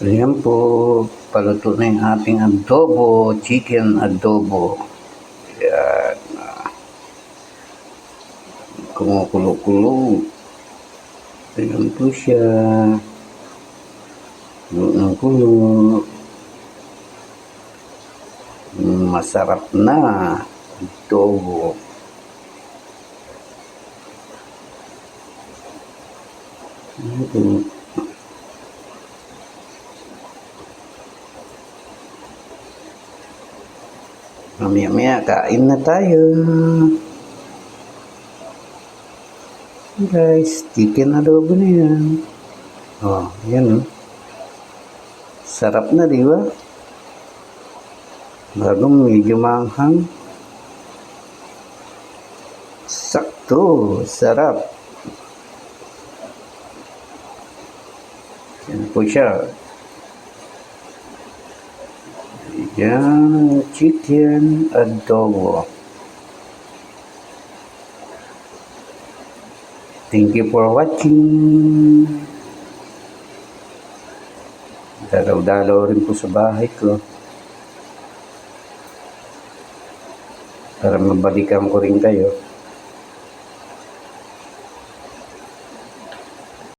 Ayan po, paluto na yung ating adobo, chicken adobo. Ayan, kumukulo-kulo. Ayan po siya. Kulo. Masarap na adobo. Ayan po. Mamaya-maya, kain na tayo. Guys, chicken adobo na yan. Oh, yan oh. Sarap na, di ba? Bagong medyo manghang. Sakto, sarap. Yan po siya. Yan, chicken adobo. Thank you for watching. Dalaw-dalaw rin po sa bahay ko. Para mabalikan ko rin kayo.